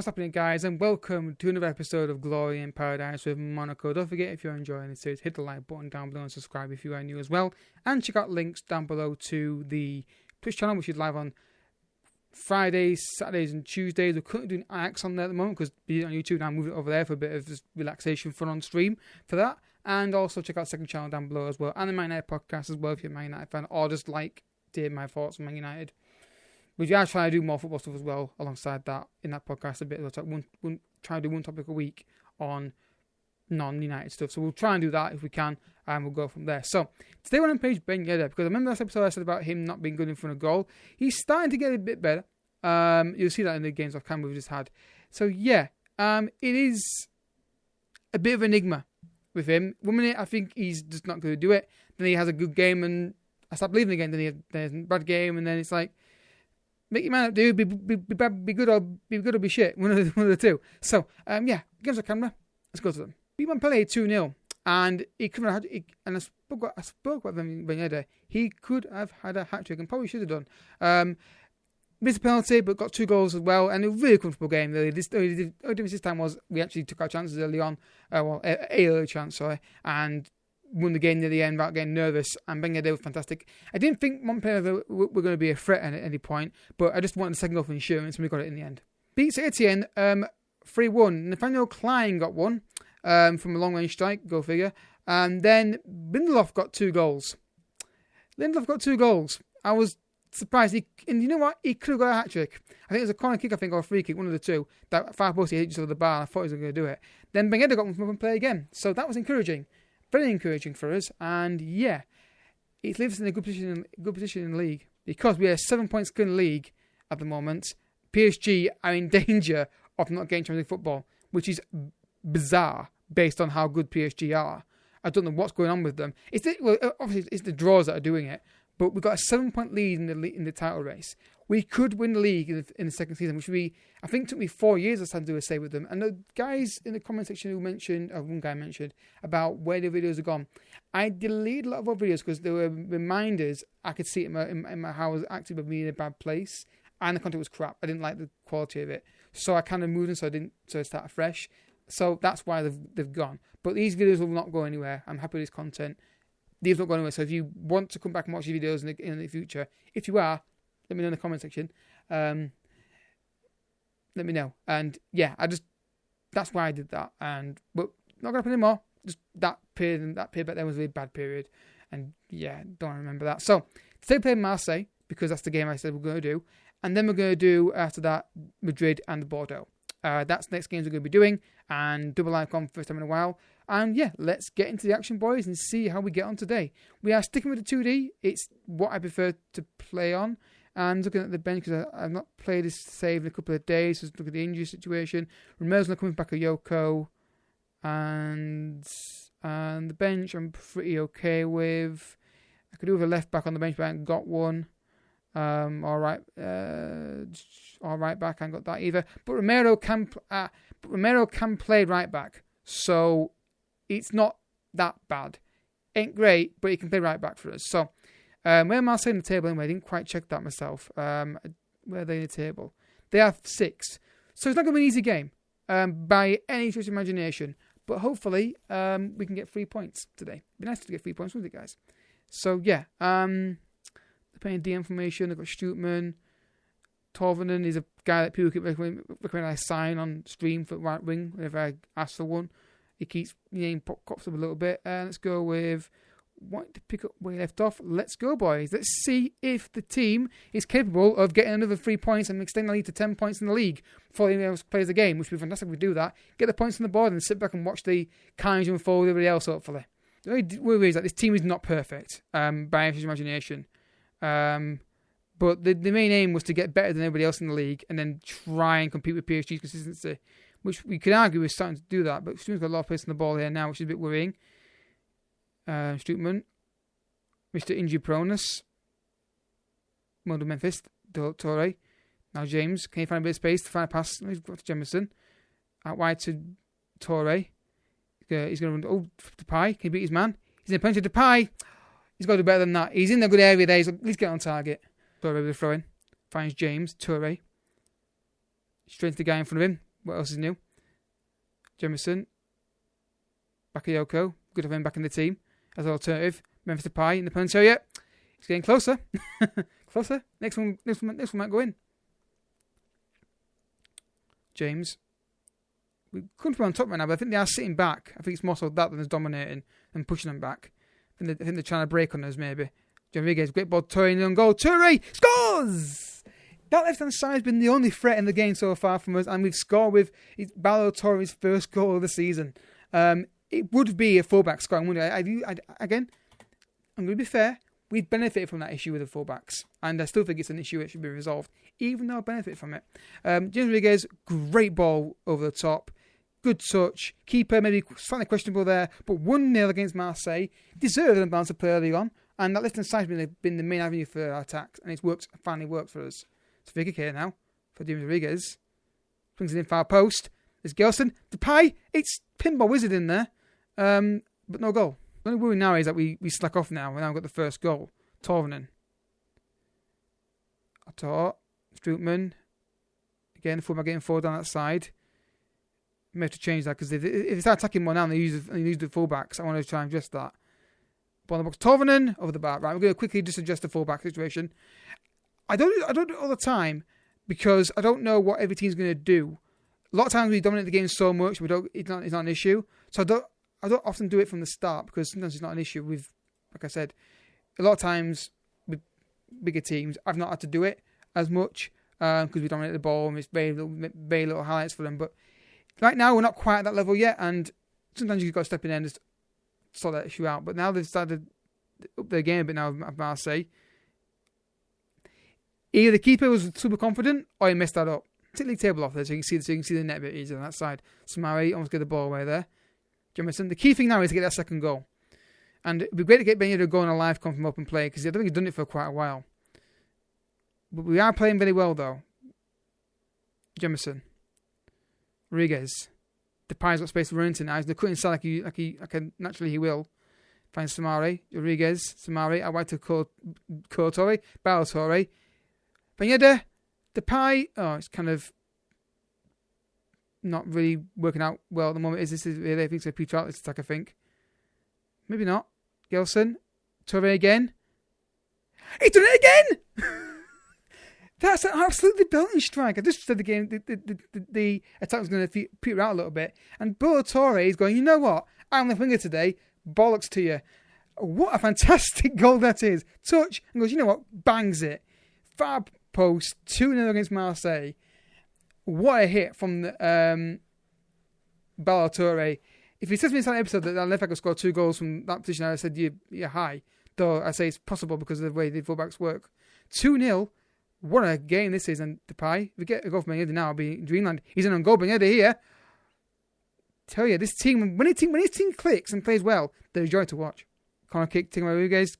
What's happening, guys, and welcome to another episode of Glory in Paradise with Monaco. Don't forget, if you're enjoying the series, hit the like button down below and subscribe if you are new as well. And check out links down below to the Twitch channel, which is live on Fridays, Saturdays and Tuesdays. We're currently doing Ajax on there at the moment because being on YouTube now, I'm moving it over there for a bit of just relaxation, fun on stream for that. And also check out the second channel down below as well, and the Man United podcast as well if you're a Man United fan, or just like to hear my thoughts on Man United. We are trying to do more football stuff as well alongside that in that podcast a bit. We'll try to do one topic a week on non-United stuff. So we'll try and do that if we can, and we'll go from there. So today we're on page Ben Yedder, because I remember last episode I said about him not being good in front of goal. He's starting to get a bit better. You'll see that in the games off camera we've just had. So yeah, it is a bit of an enigma with him. 1 minute I think he's just not going to do it. Then he has a good game and I start believing again. Then he has a bad game, and then it's like, make your man up, dude. Be good or be shit. One of the two. So, yeah, games on camera. Let's go to them. Beat Montpellier 2-0. And he could have had, and I spoke about Ben Yedder. He could have had a hat trick and probably should have done. Missed a penalty, but got 2 goals as well. And a really comfortable game, really. The only difference this time was we actually took our chances early on. A early chance, sorry. And won the game near the end without getting nervous, and Ben Yedder was fantastic. I didn't think Montpellier were going to be a threat at any point, but I just wanted the second goal for insurance, and we got it in the end. Beat Saint-Etienne 3-1. Nathaniel Klein got one from a long-range strike, go figure. And then Lindelof got 2 goals. I was surprised. And you know what? He could have got a hat-trick. I think it was a corner kick, or a free kick, one of the two. That far post, he hit just over the bar, and I thought he was going to do it. Then Ben Yedder got one from Montpellier again. So that was encouraging. Very encouraging for us, and yeah, it leaves us in a good position in the league, because we are 7 points in the league at the moment. PSG are in danger of not getting Champions League football, which is bizarre based on how good PSG are. I don't know what's going on with them. Obviously it's the draws that are doing it, but we've got a 7-point lead in the title race. We could win the league in the second season, which I think took me 4 years or so to do a save with them. And the guys in the comment section one guy mentioned about where the videos have gone. I deleted a lot of our videos because there were reminders. I could see it in my how I was active of being in a bad place, and the content was crap. I didn't like the quality of it, so I kind of moved them so I started fresh. So that's why they've gone. But these videos will not go anywhere. I'm happy with this content. These don't go anywhere. So if you want to come back and watch these videos in the future, if you are, let me know in the comment section. Let me know. And yeah, that's why I did that. But not gonna put any more. Just that period back then was a really bad period. And yeah, don't remember that. So today we played Marseille, because that's the game I said we're gonna do. And then we're gonna do after that Madrid and Bordeaux. That's the next games we're gonna be doing, and double live con first time in a while. And yeah, let's get into the action, boys, and see how we get on today. We are sticking with the 2D. It's what I prefer to play on. And looking at the bench, because I've not played this save in a couple of days, so look at the injury situation. Romero's not coming back, a Yoko. And the bench I'm pretty okay with. I could do with a left back on the bench, but I haven't got one. All right back, I haven't got that either. But Romero can play right back, so it's not that bad. Ain't great, but he can play right back for us. So where am I saying the table anyway? I didn't quite check that myself. Where are they in the table? They have 6. So it's not going to be an easy game by any stretch of imagination. But hopefully we can get 3 points today. It'd be nice to get 3 points, wouldn't it, guys? So yeah, they're playing DM formation. They've got Stootman. Torvinen is a guy that people keep recommending I sign on stream for right wing whenever I ask for one. He keeps pops up a little bit. Let's go with wanting to pick up where he left off. Let's go, boys. Let's see if the team is capable of getting another 3 points and extending the lead to 10 points in the league before anyone else plays the game, which would be fantastic if we do that. Get the points on the board and sit back and watch the carnage unfold with everybody else, hopefully. The only worry is that this team is not perfect by any imagination. But the main aim was to get better than everybody else in the league and then try and compete with PSG's consistency, which we could argue is starting to do that. But Stootman's got a lot of place on the ball here now, which is a bit worrying. Stootman, Mr. Injury Pronus, Mondo Memphis, Toure. Now James, can you find a bit of space to find a pass? He's got to Jemison. Out wide to Toure. He's going to run. Depay, can he beat his man? He's in a punch to Depay. He's got to do better than that. He's in a good area there. He's at least get on target. Toure with a throw in. Finds James. Toure. Straight to the guy in front of him. What else is new? Jemison. Bakayoko. Good to have him back in the team as an alternative. Memphis Depay in the penalty area. He's getting closer. Closer. Next one might go in. James. We couldn't be on top right now, but I think they are sitting back. I think it's more so that than us dominating and pushing them back. I think they're trying to break on us, maybe. Rodriguez, great ball, Toure on goal. Toure scores! That left-hand side has been the only threat in the game so far from us, and we've scored with Toure's first goal of the season. It would be a fullback scoring, wouldn't it? Again, I'm going to be fair. We've benefited from that issue with the fullbacks, and I still think it's an issue that should be resolved, even though I benefit from it. James Rodriguez, great ball over the top. Good touch. Keeper, maybe slightly questionable there, but 1-0 against Marseille. Deserved an balance of play early on, and that left-hand side has been the main avenue for our attacks, and it's finally worked for us. It's a free kick here now for James Rodriguez. Brings it in far post. There's Gelson. Depay. It's pinball wizard in there, but no goal. The only worry now is that we slack off now. We've now got the first goal. Toure. Ator. Strootman. Again, the fullback getting forward down that side. May have to change that because if they start attacking more now and they use the fullbacks, I want to try and adjust that. Ball in the box. Toure over the bar. Right, we're going to quickly just adjust the fullback situation. I don't do it all the time because I don't know what every team's going to do. A lot of times we dominate the game so much it's not an issue. So I don't often do it from the start because sometimes it's not an issue with, like I said, a lot of times with bigger teams, I've not had to do it as much because we dominate the ball and it's very little highlights for them. But right now, we're not quite at that level yet, and sometimes you've got to step in there and just sort that issue out. But now they've started up their game a bit now of Marseille. Either the keeper was super confident or he messed that up. Take the table off there so you can see the net a bit easier on that side. Samari almost get the ball away there. Jemison. The key thing now is to get that second goal. And it'd be great to get Ben Yedder going on live, come from open play, because I don't think he's done it for quite a while. But we are playing very well, though. Jemison. Rodriguez. Depay's got space to run into now. He's going to cut inside like naturally he will. Finds Samari. Rodriguez. Samari. I want to call Toure. Toure. Ben Yedder. Depay. Oh, it's kind of not really working out well at the moment. I think it's a Peter Outlet's attack, I think. Maybe not. Gelson. Toure again. He's done it again! That's an absolutely belting strike. I just said the game, the attack was going to peter out a little bit. And Toure is going, you know what? I'm the winger today. Bollocks to you. What a fantastic goal that is. Touch and goes, you know what? Bangs it. Far post. 2-0 against Marseille. What a hit from the Toure. If he says to me in that episode that left back could score 2 goals from that position, I said, you're high. Though I say it's possible because of the way the fullbacks work. 2-0. What a game this is. And Depay, if we get a goal from Ben Yedder now, I'll be in Dreamland. He's in on goal. Ben Yedder here. Tell you, this team, when his team clicks and plays well, they're a joy to watch. Corner kick, taken by Rodriguez.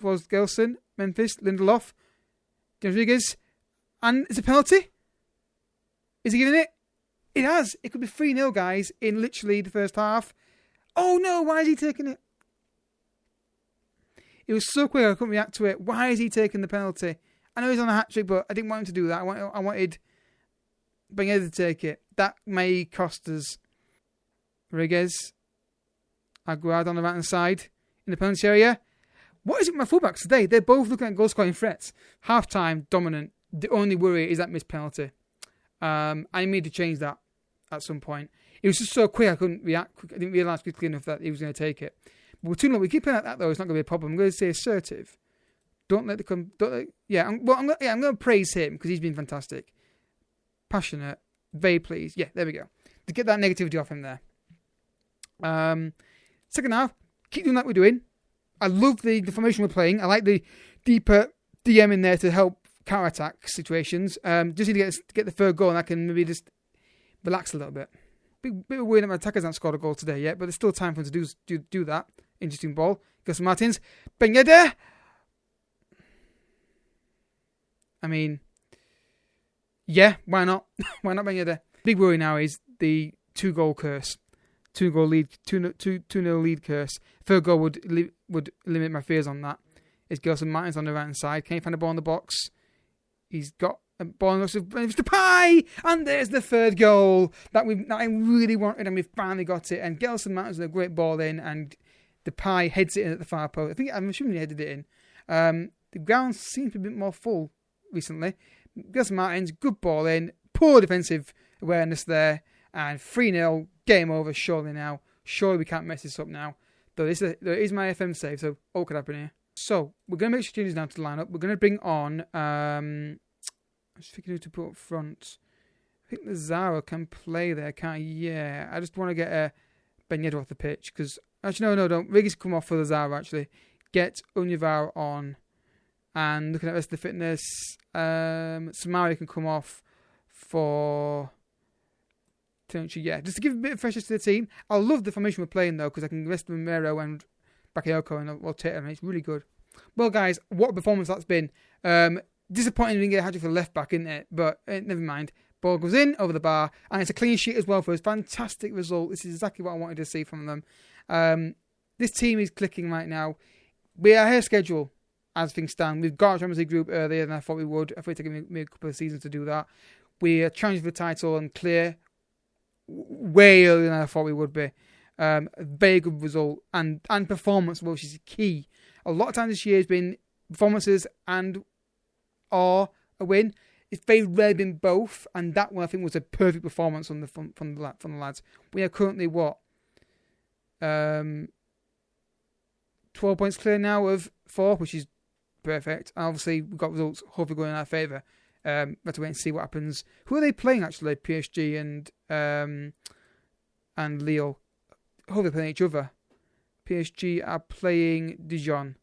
Was Gelson. Memphis. Lindelof. James Rodriguez. And it's a penalty. Is he giving it? It has. It could be 3-0, guys, in literally the first half. Oh, no. Why is he taking it? It was so quick I couldn't react to it. Why is he taking the penalty? I know he's on a hat-trick, but I didn't want him to do that. I wanted Ben Yedder to take it. That may cost us. Rodriguez. Aguard on the right-hand side. In the penalty area. What is it with my fullbacks today? They're both looking at goal-scoring threats. Half-time, dominant. The only worry is that missed penalty. I need to change that at some point. It was just so quick I couldn't react. I didn't realise quickly enough that he was going to take it. But we're too long. We keep playing like that though. It's not going to be a problem. I'm going to say assertive. I'm going to praise him because he's been fantastic, passionate, very pleased. Yeah, there we go. To get that negativity off him there. Second half, keep doing like we're doing. I love the formation we're playing. I like the deeper DM in there to help counter-attack situations. Just need to get the third goal and I can maybe just relax a little bit. Bit of worry that my attackers haven't scored a goal today yet, but there's still time for them to do that. Interesting ball. Gus Martins. Ben Yedder. I mean, yeah, why not? Why not Ben Yedder? Big worry now is the 2-goal curse. 2-0 lead curse. Third goal would limit my fears on that. It's Gelson Martins on the right hand side. Can he find the ball in the box? He's got Ball goes to Depay, and there's the third goal that I really wanted, and we finally got it. And Gelson Mountains a great ball in, and Depay heads it in at the far post. I'm assuming he headed it in. The ground seems to be a bit more full recently. Gelson Martins, good ball in, poor defensive awareness there, and 3-0, game over. Surely now, surely we can't mess this up now. Though there is my FM save, so all could happen here. So we're going to make some changes now to the lineup. We're going to bring on. I was thinking who to put up front. I think Lazaro can play there, can't he? Yeah. I just want to get Ben Yedder off the pitch. Because, actually, no, don't. Riggy's come off for Lazaro, actually. Get Unyavar on. And looking at the rest of the fitness, Samari can come off for... Yeah, just to give a bit of freshness to the team. I love the formation we're playing, though, because I can rest Romero and Bakayoko and rotate them. It's really good. Well, guys, what a performance that's been. Disappointing we didn't get a hat-trick for the left-back, isn't it? But never mind. Ball goes in, over the bar, and it's a clean sheet as well for us. Fantastic result. This is exactly what I wanted to see from them. This team is clicking right now. We are ahead of schedule as things stand. We've got a Champions League group earlier than I thought we would. I thought it'd take me a couple of seasons to do that. We are challenging for the title and clear way earlier than I thought we would be. A very good result and performance, which is key. A lot of times this year has been performances or a win. It's very rarely been both, and that one I think was a perfect performance from the lads. We are currently 12 points clear now of 4, which is perfect. And obviously we've got results hopefully going in our favour. We have to wait and see what happens. Who are they playing actually? PSG and Lille. Hopefully playing each other. PSG are playing Dijon.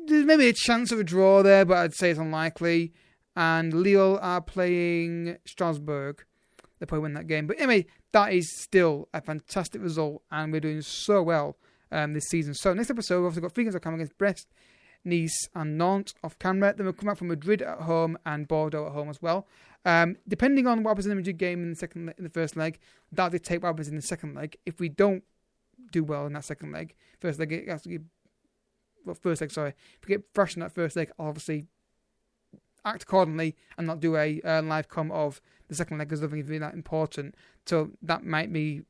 There's maybe a chance of a draw there, but I'd say it's unlikely. And Lille are playing Strasbourg. They'll probably win that game. But anyway, that is still a fantastic result, and we're doing so well this season. So next episode, we've also got 3 games coming against Brest, Nice and Nantes off camera. Then we'll come out from Madrid at home and Bordeaux at home as well. Depending on what happens in the Madrid game in the first leg, that'll dictate what happens in the second leg. If we don't do well in that second leg, first leg, it has to be... Well, first leg, sorry. If we get thrashed in that first leg, I'll obviously act accordingly and not do a live com of the second leg because I don't think it's really that important. So that might mean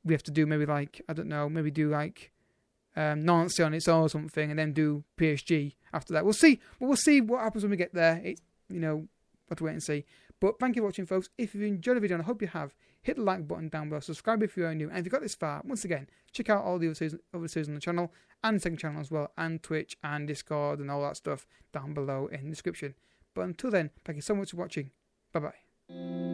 we have to do maybe like, I don't know, maybe do like Nantes on its own or something and then do PSG after that. We'll see. But we'll see what happens when we get there. We'll have to wait and see. But thank you for watching, folks. If you've enjoyed the video, and I hope you have, hit the like button down below. Subscribe if you are new. And if you got this far, once again, check out all the other series on the channel and the second channel as well, and Twitch and Discord and all that stuff down below in the description. But until then, thank you so much for watching. Bye-bye.